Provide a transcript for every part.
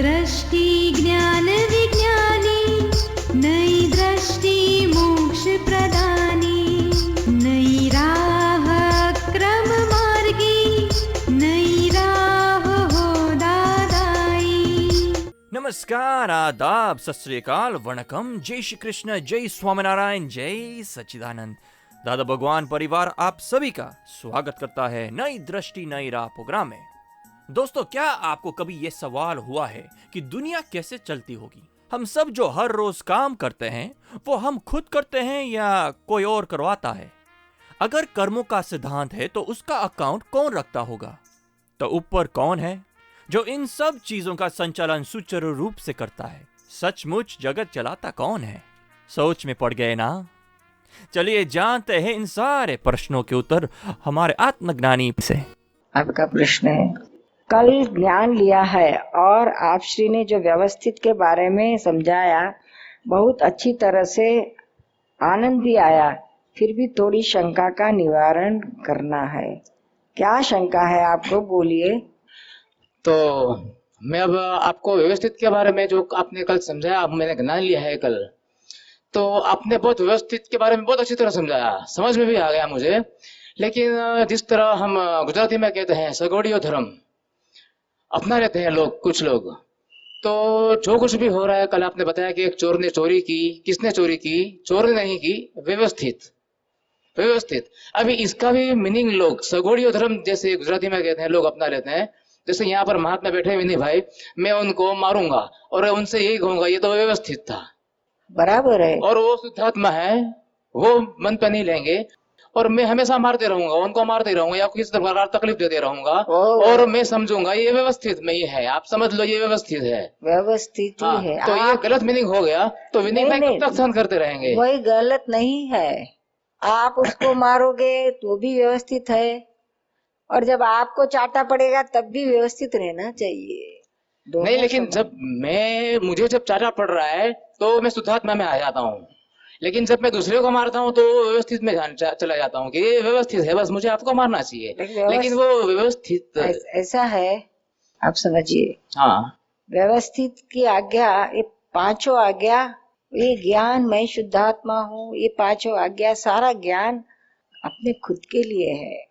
दृष्टि ज्ञान विज्ञानी, नई दृष्टि मोक्ष प्रदानी, नई राह क्रम मार्गी, नई राह हो दादाई। नमस्कार, आदाब, सत श्री अकाल, वणकम, जय श्री कृष्ण, जय स्वामीनारायण, जय सच्चिदानंद। दादा भगवान परिवार आप सभी का स्वागत करता है नई दृष्टि नई राह प्रोग्राम में। दोस्तों, क्या आपको कभी यह सवाल हुआ है कि दुनिया कैसे चलती होगी? हम सब जो हर रोज काम करते हैं वो हम खुद करते हैं या कोई और करवाता है? अगर कर्मों का सिद्धांत है तो उसका अकाउंट कौन रखता होगा? तो ऊपर कौन है जो इन सब चीजों का संचालन सुचारू रूप से करता है? सचमुच जगत चलाता कौन है? सोच में पड़ गए ना? चलिए जानते हैं इन सारे प्रश्नों के उत्तर हमारे आत्मज्ञानी से। आपका प्रश्न है, कल ज्ञान लिया है और आप श्री ने जो व्यवस्थित के बारे में समझाया बहुत अच्छी तरह से आनंद भी आया, फिर भी थोड़ी शंका का निवारण करना है। क्या शंका है आपको, बोलिए। तो मैं अब आपको व्यवस्थित के बारे में जो आपने कल समझाया, अब मैंने ज्ञान लिया है कल, तो आपने बहुत व्यवस्थित के बारे में बहुत अच्छी तरह समझाया, समझ में भी आ गया मुझे। लेकिन जिस तरह हम गुजराती में कहते हैं सगोड़ियो धर्म अपना रहते हैं लोग, कुछ लोग, तो जो कुछ भी हो रहा है, कल आपने बताया कि एक चोर ने चोरी की, किसने चोरी की? चोर ने नहीं की, व्यवस्थित। अभी इसका भी मीनिंग लोग सगोड़ियो धर्म जैसे गुजराती में कहते हैं लोग अपना लेते हैं। जैसे यहाँ पर महात्मा बैठे विनय भाई, मैं उनको मारूंगा और उनसे यही कहूंगा ये तो व्यवस्थित था, बराबर है। और वो शुद्धात्मा है, वो मन पे नहीं लेंगे और मैं हमेशा मारते रहूंगा, उनको मारते रहूंगा या किसी प्रकार तकलीफ देते रहूंगा और मैं समझूंगा ये व्यवस्थित में ही है। आप समझ लो ये व्यवस्थित है, व्यवस्थित ही है। तो ये गलत मीनिंग हो गया, तो विनय भाई कब तक सहन करते रहेंगे? वही गलत नहीं है, आप उसको मारोगे तो भी व्यवस्थित है, और जब आपको चाटा पड़ेगा तब भी व्यवस्थित रहना चाहिए। नहीं, लेकिन जब मुझे जब चाटा पड़ रहा है तो मैं शुद्धात्मा में आ जाता हूँ, लेकिन जब मैं दूसरे को मारता हूँ तो व्यवस्थित में चला जाता हूँ कि ये व्यवस्थित है, बस मुझे आपको मारना चाहिए, लेकिन वो व्यवस्थित ऐसा है, आप समझिए। हाँ, व्यवस्थित की आज्ञा, ये पांचों आज्ञा, ये ज्ञान, मैं शुद्धात्मा हूँ, ये पांचों आज्ञा, सारा ज्ञान अपने खुद के लिए है,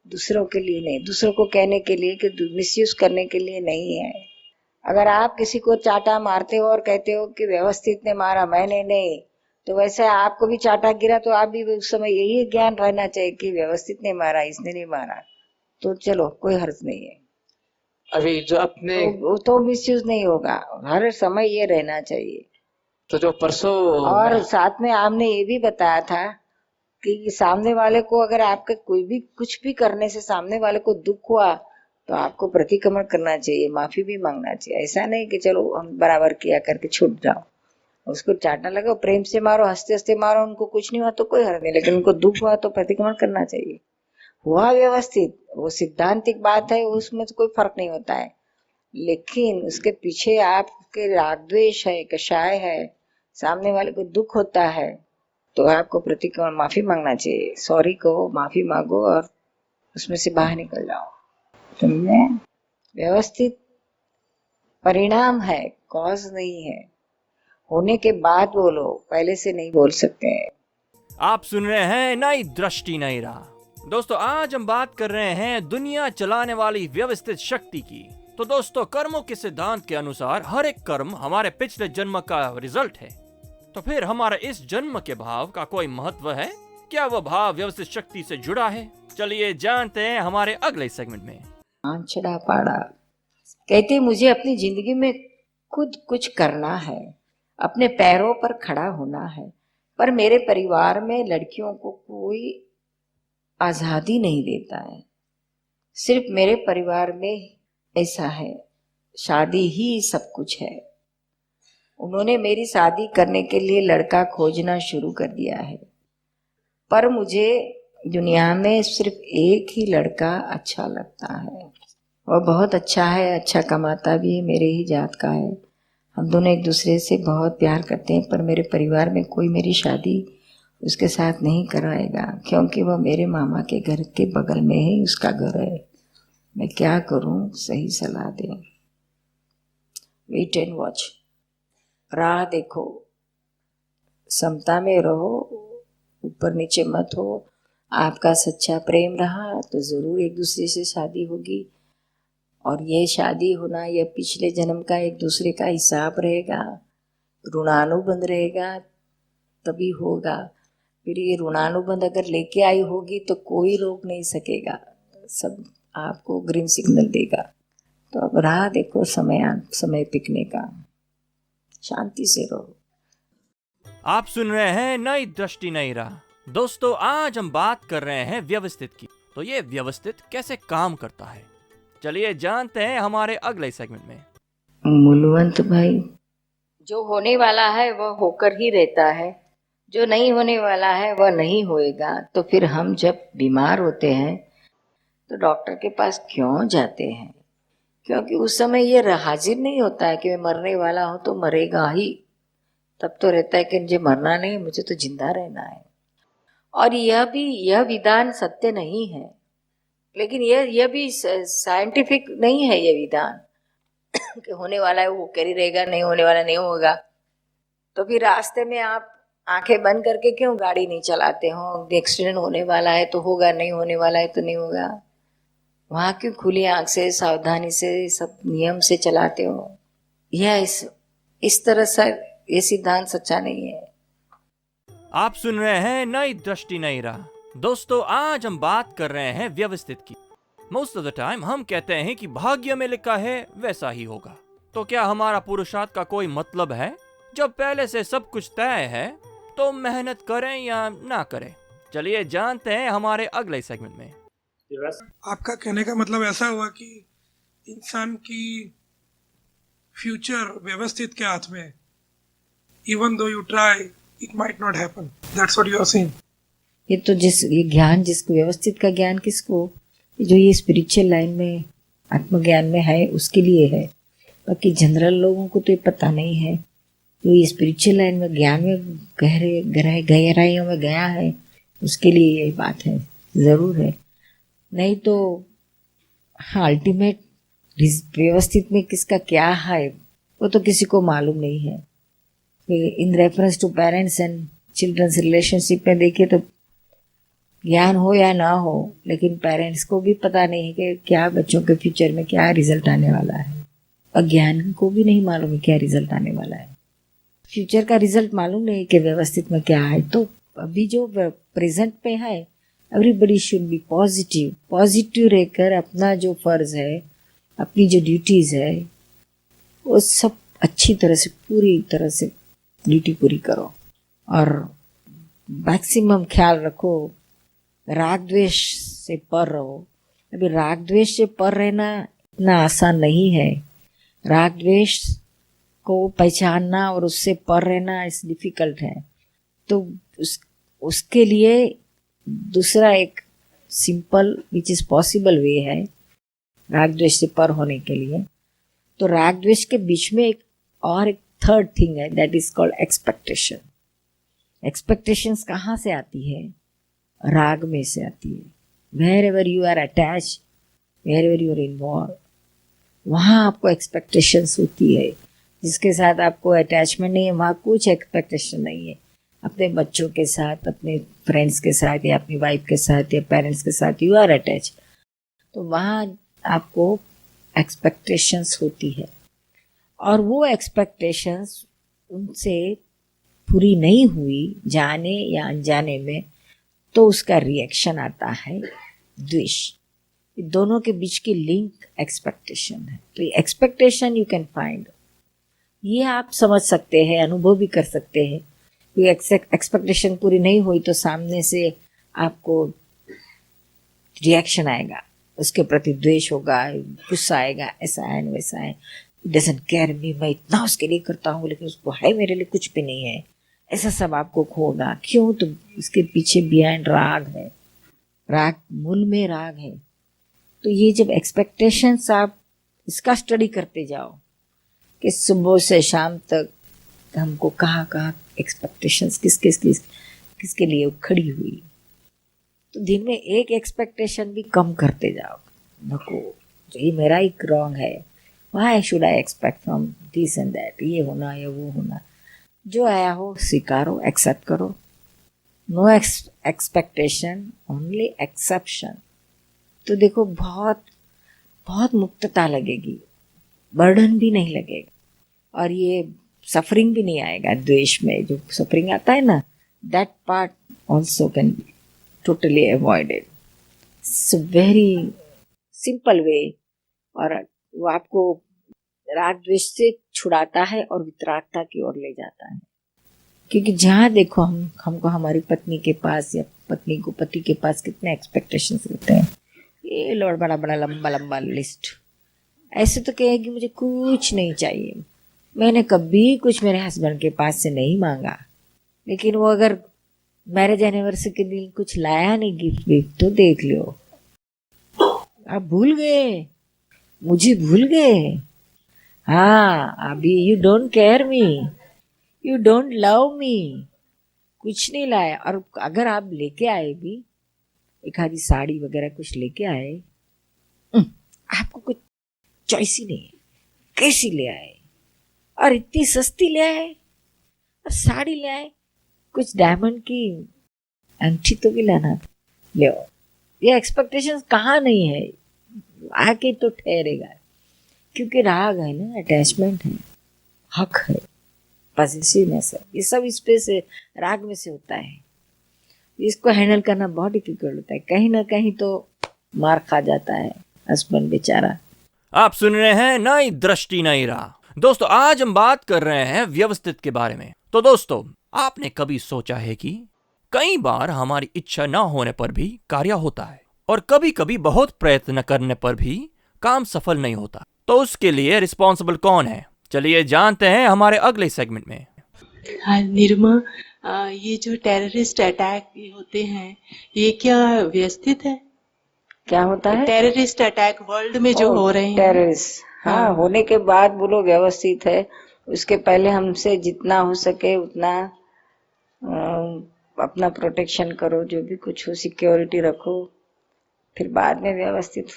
दूसरों के लिए नहीं, दूसरों को कहने के लिए कि मिसयूज करने के लिए नहीं है। अगर आप किसी को चाटा मारते हो और कहते हो कि व्यवस्थित ने मारा, मैंने नहीं, तो वैसे आपको भी चाटा गिरा तो आप भी उस समय यही ज्ञान रहना चाहिए कि व्यवस्थित ने मारा, इसने नहीं मारा, तो चलो कोई हर्ज नहीं है। अभी जो अपने तो मिसयूज नहीं होगा, हर समय ये रहना चाहिए। तो जो परसों और साथ में आपने ये भी बताया था कि सामने वाले को, अगर आपके कोई भी कुछ भी करने से सामने वाले को दुख हुआ तो आपको प्रतिक्रमण करना चाहिए, माफी भी मांगना चाहिए। ऐसा नहीं कि चलो हम बराबर किया करके छूट जाओ, उसको चाटना लगा, प्रेम से मारो, हंसते हंसते मारो, उनको कुछ नहीं हुआ तो कोई हर्ज नहीं, लेकिन उनको दुख हुआ तो प्रतिक्रमण करना चाहिए। हुआ व्यवस्थित, वो सिद्धांतिक बात है, उसमें तो कोई फर्क नहीं होता है, लेकिन उसके पीछे आपके राग द्वेष है, कषाय है, सामने वाले को दुख होता है, तो आपको प्रतिक्रमण, माफी मांगना चाहिए। सॉरी कहो, माफी मांगो और उसमें से बाहर निकल जाओ। तुमने व्यवस्थित परिणाम है, कॉज नहीं है। होने के बाद बोलो, पहले से नहीं बोल सकते हैं। आप सुन रहे हैं नई दृष्टि नई राह। दोस्तों, आज हम बात कर रहे हैं दुनिया चलाने वाली व्यवस्थित शक्ति की। तो दोस्तों, कर्मों के सिद्धांत के अनुसार हर एक कर्म हमारे पिछले जन्म का रिजल्ट है। तो फिर हमारे इस जन्म के भाव का कोई महत्व है? क्या वह भाव व्यवस्थित शक्ति से जुड़ा है? चलिए जानते हैं हमारे अगले सेगमेंट में। आंचड़ा पाड़ा कहते, मुझे अपनी जिंदगी में खुद कुछ करना है, अपने पैरों पर खड़ा होना है, पर मेरे परिवार में लड़कियों को कोई आजादी नहीं देता है। सिर्फ मेरे परिवार में ऐसा है, शादी ही सब कुछ है। उन्होंने मेरी शादी करने के लिए लड़का खोजना शुरू कर दिया है, पर मुझे दुनिया में सिर्फ एक ही लड़का अच्छा लगता है। वह बहुत अच्छा है, अच्छा कमाता भी है, मेरे ही जात का है। हम दोनों एक दूसरे से बहुत प्यार करते हैं, पर मेरे परिवार में कोई मेरी शादी उसके साथ नहीं कराएगा, क्योंकि वह मेरे मामा के घर के बगल में ही उसका घर है। मैं क्या करूं, सही सलाह दें। वेट एंड वॉच, राह देखो, समता में रहो, ऊपर नीचे मत हो। आपका सच्चा प्रेम रहा तो ज़रूर एक दूसरे से शादी होगी, और ये शादी होना यह पिछले जन्म का एक दूसरे का हिसाब रहेगा, ऋणानुबंध रहेगा, तभी होगा। फिर ये ऋणानुबंध अगर लेके आई होगी तो कोई रोक नहीं सकेगा, सब आपको ग्रीन सिग्नल देगा। तो अब राह देखो समय पिकने का, शांति से रहो। आप सुन रहे हैं नई दृष्टि नई राह। दोस्तों, आज हम बात कर रहे हैं व्यवस्थित की। तो ये व्यवस्थित कैसे काम करता है, चलिए जानते हैं हमारे अगले सेगमेंट में। मूलवंत भाई, जो होने वाला है वह होकर ही रहता है, जो नहीं होने वाला है वह नहीं होएगा। तो फिर हम जब बीमार होते हैं तो डॉक्टर के पास क्यों जाते हैं? क्योंकि उस समय ये हाजिर नहीं होता है कि मैं मरने वाला हूँ तो मरेगा ही। तब तो रहता है कि मुझे मरना नहीं, मुझे तो जिंदा रहना है। और यह विधान सत्य नहीं है, लेकिन यह भी साइंटिफिक नहीं है ये विधान कि होने वाला है वो होकर ही रहेगा, नहीं होने वाला नहीं होगा। तो फिर रास्ते में आप आंखें बंद करके क्यों गाड़ी नहीं चलाते हो? एक्सीडेंट होने वाला है तो होगा, नहीं होने वाला है तो नहीं होगा। वहाँ क्यों खुली आंख से सावधानी से सब नियम से चलाते हो? यह इस तरह से ये सिद्धांत सच्चा नहीं है। आप सुन रहे हैं नई दृष्टि नई राह। दोस्तों, आज हम बात कर रहे हैं व्यवस्थित की। मोस्ट ऑफ द टाइम हम कहते हैं कि भाग्य में लिखा है वैसा ही होगा। तो क्या हमारा पुरुषार्थ का कोई मतलब है? जब पहले से सब कुछ तय है तो मेहनत करें या ना करें, चलिए जानते हैं हमारे अगले सेगमेंट में। आपका कहने का मतलब ऐसा हुआ कि इंसान की फ्यूचर व्यवस्थित के हाथ में, even though you try it might not happen, that's what you are saying. ये ज्ञान जिसको, व्यवस्थित का ज्ञान किसको, जो ये स्पिरिचुअल लाइन में आत्मज्ञान में है उसके लिए है। बाकी जनरल लोगों को तो ये पता नहीं है। जो ये स्पिरिचुअल लाइन में ज्ञान में गहराइयों में गया है उसके लिए ये बात है, ज़रूर है। नहीं तो हाँ, अल्टीमेट व्यवस्थित में किसका क्या है वो तो किसी को मालूम नहीं है। In reference to parents and childrens relationship में देखिए तो ज्ञान हो या ना हो, लेकिन पेरेंट्स को भी पता नहीं है कि क्या बच्चों के फ्यूचर में क्या रिजल्ट आने वाला है। अज्ञान को भी नहीं मालूम है क्या रिजल्ट आने वाला है। फ्यूचर का रिजल्ट मालूम नहीं कि व्यवस्थित में क्या है। तो अभी जो प्रेजेंट पे है, एवरीबडी शुड बी पॉजिटिव रहकर अपना जो फर्ज है, अपनी जो ड्यूटीज़ है वो सब अच्छी तरह से, पूरी तरह से ड्यूटी पूरी करो और मैक्सिमम ख्याल रखो, राग द्वेष से पर रहो। अभी राग द्वेष से पर रहना इतना आसान नहीं है। राग द्वेष को पहचानना और उससे पर रहना इस डिफ़िकल्ट है। तो उसके लिए दूसरा एक simple which is possible way है राग द्वेष से पर होने के लिए। तो राग द्वेष के बीच में एक थर्ड थिंग है, that is called expectation. Expectations कहाँ से आती है? राग में से आती है। Wherever you are attach, wherever you are involve, वहाँ आपको एक्सपेक्टेशंस होती है। जिसके साथ आपको अटैचमेंट नहीं है वहाँ कुछ एक्सपेक्टेशन नहीं है। अपने बच्चों के साथ, अपने फ्रेंड्स के साथ या अपनी वाइफ के साथ या पेरेंट्स के साथ यू आर अटैच, तो वहाँ आपको एक्सपेक्टेशंस होती है। और वो एक्सपेक्टेशंस उनसे पूरी नहीं हुई जाने या अनजाने में, तो उसका रिएक्शन आता है द्वेष। दोनों के बीच की लिंक एक्सपेक्टेशन है। तो ये एक्सपेक्टेशन यू कैन फाइंड, ये आप समझ सकते हैं, अनुभव भी कर सकते हैं। कोई एक्सपेक्टेशन पूरी नहीं हुई तो सामने से आपको रिएक्शन आएगा, उसके प्रति द्वेष होगा, गुस्सा आएगा, ऐसा है वैसा है, डजंट केयर मी, मैं इतना उसके लिए करता हूँ लेकिन उसको है मेरे लिए कुछ भी नहीं है, ऐसा सब आपको होगा। क्यों? तो इसके पीछे बिहाइंड राग है, राग, मूल में राग है। तो ये जब एक्सपेक्टेशंस आप इसका स्टडी करते जाओ कि सुबह से शाम तक हमको कहाँ एक्सपेक्टेशंस किसके लिए खड़ी हुई, तो दिन में एक एक्सपेक्टेशन भी कम करते जाओ। नको, जो ये मेरा एक रॉन्ग है, why should I expect from this and that, ये होना या वो होना। जो आया हो स्वीकारो, एक्सेप्ट करो। No expectation, only exception. तो देखो बहुत बहुत मुक्तता लगेगी, बर्डन भी नहीं लगेगा, और ये सफरिंग भी नहीं आएगा। द्वेष में जो सफरिंग आता है ना, that part also can totally avoided. It's very simple way, और वो आपको राग द्वेष से छुड़ाता है और वितरागता की ओर ले जाता है। क्योंकि जहाँ देखो हमको हमारी पत्नी के पास या पत्नी को पति के पास कितने एक्सपेक्टेशंस रहते हैं। ये लोड बड़ा बड़ा लंबा लंबा लिस्ट। ऐसे तो कहेगी मुझे कुछ नहीं चाहिए, मैंने कभी कुछ मेरे हस्बैंड के पास से नहीं मांगा, लेकिन वो अगर मैरिज एनिवर्सरी के दिन कुछ लाया नहीं गिफ्ट विफ्ट, तो देख लो आप भूल गए, मुझे भूल गए। हाँ, अभी you don't care me, you don't love me, कुछ नहीं लाया। और अगर आप लेके आए भी एक आधी साड़ी वगैरह कुछ लेके आए, आपको कुछ चॉइस ही नहीं है, कैसी ले आए, और इतनी सस्ती ले आए, और साड़ी ले आए, कुछ डायमंड की अंगूठी तो भी लाना था, ले आओ। ये एक्सपेक्टेशंस कहाँ नहीं है, आके तो ठहरेगा। क्योंकि राग है ना, अटैचमेंट है, हक है, पॉजिटिवनेस है, ये सब इस पे से राग में से होता है। इसको हैंडल करना बहुत डिफिकल्ट होता है, कहीं ना कहीं तो मार खा जाता है हस्बैंड बेचारा। आप सुन रहे हैं नई दृष्टि नई राह। दोस्तों, आज हम बात कर रहे हैं व्यवस्थित के बारे में। तो दोस्तों, आपने कभी सोचा है कि कई बार हमारी इच्छा न होने पर भी कार्य होता है, और कभी कभी बहुत प्रयत्न करने पर भी काम सफल नहीं होता। तो उसके लिए रिस्पॉन्सिबल कौन है, चलिए जानते हैं हमारे अगले सेगमेंट में। हाँ निर्मा, ये जो टेररिस्ट अटैक होते हैं, ये क्या व्यवस्थित है? क्या होता है? टेररिस्ट अटैक वर्ल्ड में जो हो रहे हैं, टेररिस्ट, हाँ, होने के बाद बोलो व्यवस्थित है। उसके पहले हमसे जितना हो सके उतना अपना प्रोटेक्शन करो, जो भी कुछ हो सिक्योरिटी रखो, फिर बाद में व्यवस्थित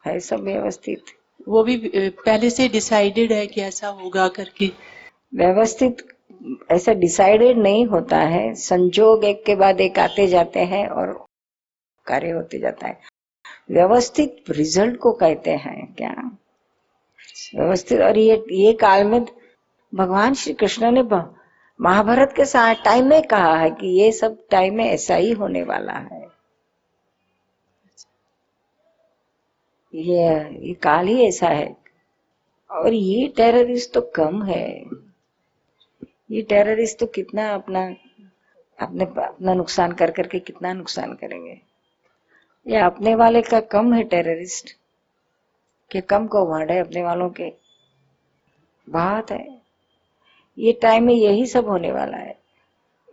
है, सब व्यवस्थित। वो भी पहले से डिसाइडेड है कि ऐसा होगा करके? व्यवस्थित ऐसा डिसाइडेड नहीं होता है, संजोग एक के बाद एक आते जाते हैं और कार्य होते जाता है। व्यवस्थित रिजल्ट को कहते हैं क्या, व्यवस्थित। और ये काल में भगवान श्री कृष्ण ने महाभारत के साथ टाइम में कहा है कि ये सब टाइम में ऐसा ही होने वाला है। ये काल ही ऐसा है। और ये टेररिस्ट तो कम है, ये टेररिस्ट तो कितना अपना नुकसान कर करके कितना नुकसान करेंगे। ये अपने वाले का कम है टेररिस्ट, कि कम को वर्ड है, अपने वालों के बात है। ये टाइम में यही सब होने वाला है।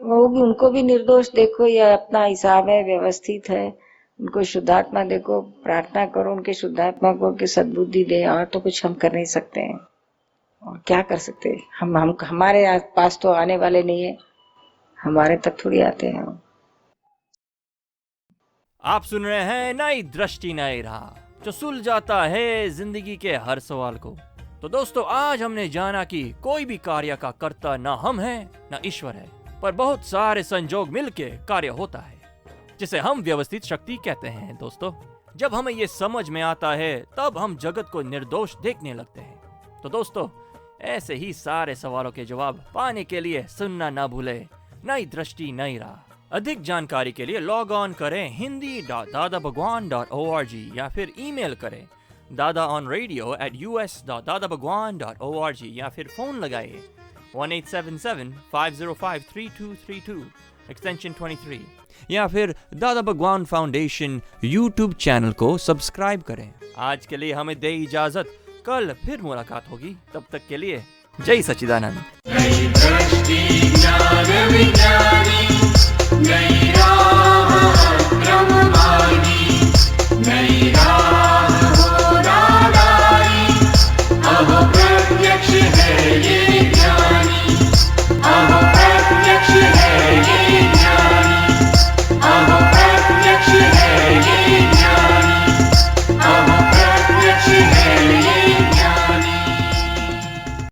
वो भी, उनको भी निर्दोष देखो, ये अपना हिसाब है, व्यवस्थित है। उनको शुद्धात्मा देखो, प्रार्थना करो उनके शुद्धात्मा को कि सद्बुद्धि दे। और तो कुछ हम कर नहीं सकते हैं, और क्या कर सकते हैं हम हमारे पास तो आने वाले नहीं है, हमारे तक थोड़ी आते हैं। आप सुन रहे हैं नई दृष्टि नई राह, जो सुलझाता है जिंदगी के हर सवाल को। तो दोस्तों, आज हमने जाना कि कोई भी कार्य का कर्ता न हम हैं न ईश्वर है, पर बहुत सारे संजोग मिलके कार्य होता है, जिसे हम व्यवस्थित शक्ति कहते हैं। दोस्तों, जब हमें ये समझ में आता है, तब हम जगत को निर्दोष देखने लगते हैं। तो दोस्तों, ऐसे ही सारे सवालों के जवाब पाने के लिए सुनना ना भूले नई दृष्टि नई राह। अधिक जानकारी के लिए लॉग ऑन करें hindi.dadabhagwan.org या फिर ईमेल करें dadaonradio@us.dadabhagwan.org या फिर फोन लगाइए 1877-505-3232 एक्सटेंशन 23, या फिर दादा भगवान फाउंडेशन यूट्यूब चैनल को सब्सक्राइब करें। आज के लिए हमें दे इजाजत, कल फिर मुलाकात होगी, तब तक के लिए जय सच्चिदानंद। नई राह ब्रह्म मार्ग